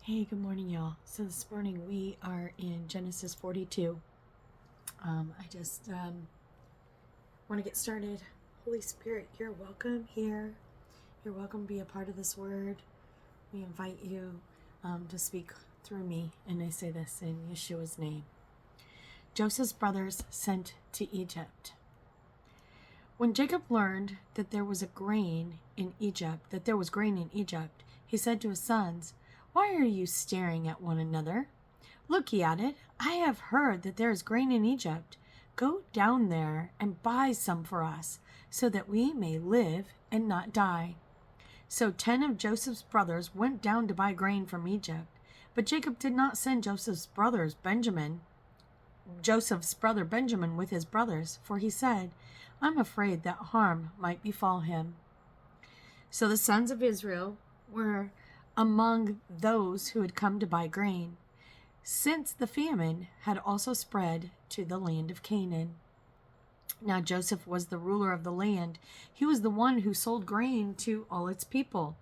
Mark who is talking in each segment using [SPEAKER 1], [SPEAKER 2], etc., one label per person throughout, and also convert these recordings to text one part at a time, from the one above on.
[SPEAKER 1] Hey, good morning, y'all. So this morning we are in Genesis 42. I just want to get started. Holy Spirit, you're welcome here. You're welcome to be a part of this word. We invite you to speak through me, and I say this in Yeshua's name. Joseph's brothers sent to Egypt. When Jacob learned that there was grain in Egypt, he said to his sons, "Why are you staring at one another? Look," he added, "I have heard that there is grain in Egypt. Go down there and buy some for us, so that we may live and not die." So 10 of Joseph's brothers went down to buy grain from Egypt. But Jacob did not send Joseph's brother Benjamin with his brothers, for he said, "I'm afraid that harm might befall him." So the sons of Israel were among those who had come to buy grain, since the famine had also spread to the land of Canaan. Now Joseph was the ruler of the land. He was the one who sold grain to all its people.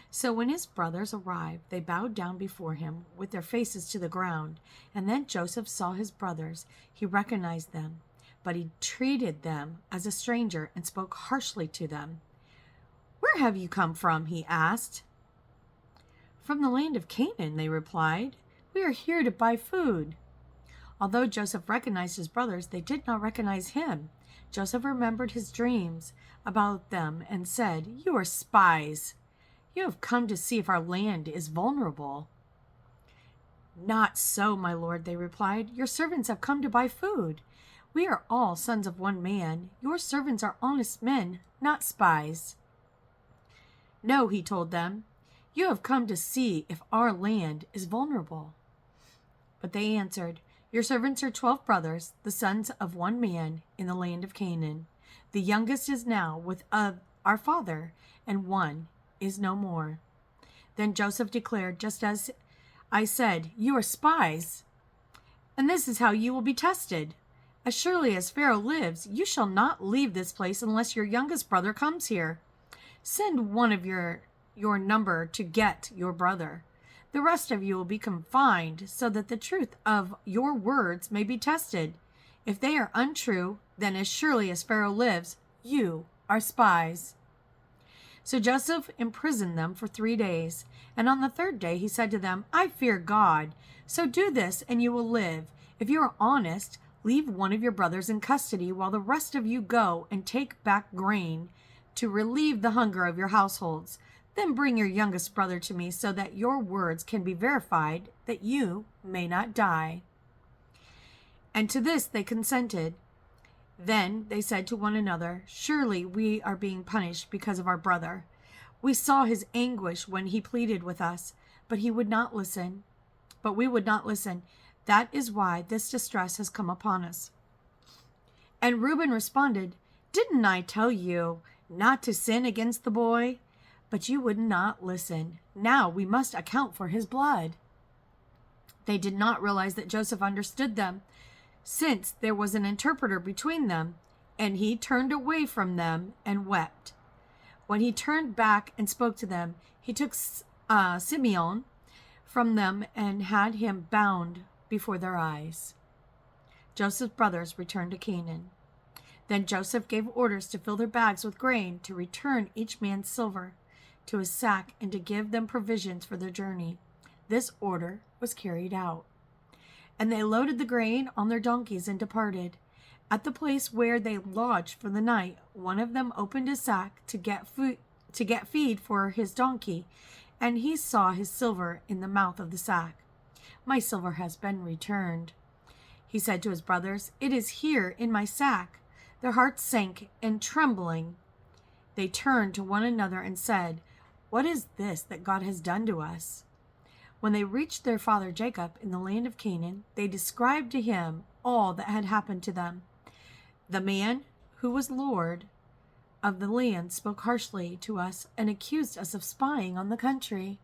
[SPEAKER 1] So when his brothers arrived, they bowed down before him with their faces to the ground. And then Joseph saw his brothers. He recognized them, but he treated them as a stranger and spoke harshly to them. "Where have you come from?" he asked. "From the land of Canaan," they replied. "We are here to buy food." Although Joseph recognized his brothers, they did not recognize him. Joseph remembered his dreams about them and said, "You are spies. You have come to see if our land is vulnerable." "Not so, my lord," they replied. "Your servants have come to buy food. We are all sons of one man. Your servants are honest men, not spies." "No," he told them. "You have come to see if our land is vulnerable." But they answered, "Your servants are 12 brothers, the sons of one man in the land of Canaan. The youngest is now with our father, and one is no more." Then Joseph declared, "Just as I said, you are spies, and this is how you will be tested. As surely as Pharaoh lives, you shall not leave this place unless your youngest brother comes here. Send one of your number to get your brother. The rest of you will be confined, so that the truth of your words may be tested. If they are untrue, then as surely as Pharaoh lives, you are spies." So Joseph imprisoned them for 3 days, and on the 3rd day he said to them, "I fear God, so do this and you will live. If you are honest, leave one of your brothers in custody, while the rest of you go and take back grain to relieve the hunger of your households. Then bring your youngest brother to me, so that your words can be verified, that you may not die." And to this they consented. Then they said to one another, "Surely we are being punished because of our brother. We saw his anguish when he pleaded with us, but we would not listen. That is why this distress has come upon us." And Reuben responded, "Didn't I tell you not to sin against the boy? But you would not listen. Now we must account for his blood." They did not realize that Joseph understood them, since there was an interpreter between them, and he turned away from them and wept. When he turned back and spoke to them, he took Simeon from them and had him bound before their eyes. Joseph's brothers returned to Canaan. Then Joseph gave orders to fill their bags with grain, to return each man's silver to his sack, and to give them provisions for their journey. This order was carried out. And they loaded the grain on their donkeys and departed. At the place where they lodged for the night, one of them opened his sack to get feed for his donkey, and he saw his silver in the mouth of the sack. "My silver has been returned," he said to his brothers. "It is here in my sack." Their hearts sank, and trembling, they turned to one another and said, "What is this that God has done to us?" When they reached their father Jacob in the land of Canaan, they described to him all that had happened to them. "The man who was lord of the land spoke harshly to us and accused us of spying on the country.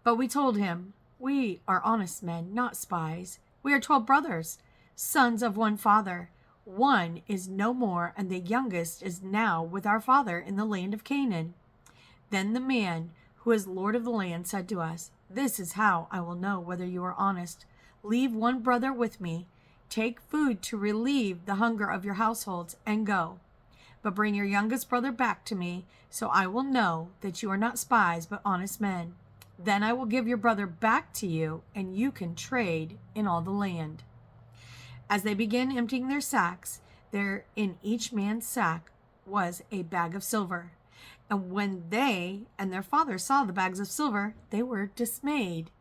[SPEAKER 1] But we told him, 'We are honest men, not spies. We are 12 brothers, sons of one father. One is no more, and the youngest is now with our father in the land of Canaan.' Then the man who is Lord of the land, said to us, "This is how I will know whether you are honest. Leave one brother with me, take food to relieve the hunger of your households, and go. But bring your youngest brother back to me, so I will know that you are not spies but honest men. Then I will give your brother back to you, and you can trade in all the land." As they began emptying their sacks, there in each man's sack was a bag of silver. And when they and their father saw the bags of silver, they were dismayed.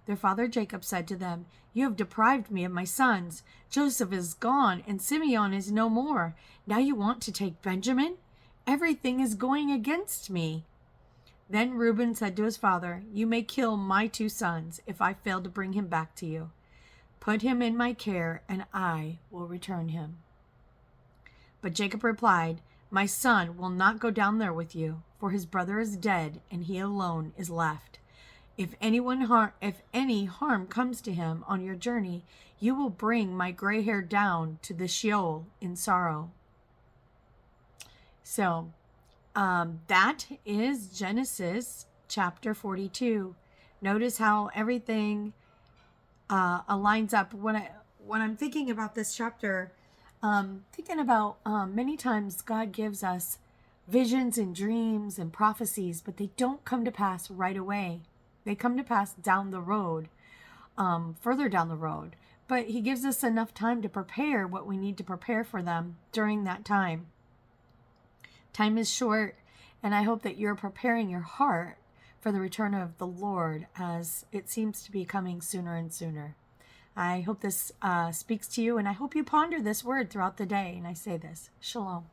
[SPEAKER 1] Their father Jacob said to them, "You have deprived me of my sons. Joseph is gone, and Simeon is no more. Now you want to take Benjamin? Everything is going against me." Then Reuben said to his father, "You may kill my 2 sons if I fail to bring him back to you. Put him in my care, and I will return him." But Jacob replied, "My son will not go down there with you, for his brother is dead, and he alone is left. If any harm comes to him on your journey, you will bring my gray hair down to the Sheol in sorrow." So that is Genesis chapter 42. Notice how everything aligns up. When I'm thinking about this chapter, thinking about many times God gives us visions and dreams and prophecies, but they don't come to pass right away. They come to pass down the road, further down the road. But he gives us enough time to prepare what we need to prepare for them during that time. Time is short, and I hope that you're preparing your heart for the return of the Lord, as it seems to be coming sooner and sooner. I hope this speaks to you, and I hope you ponder this word throughout the day. And I say this, Shalom.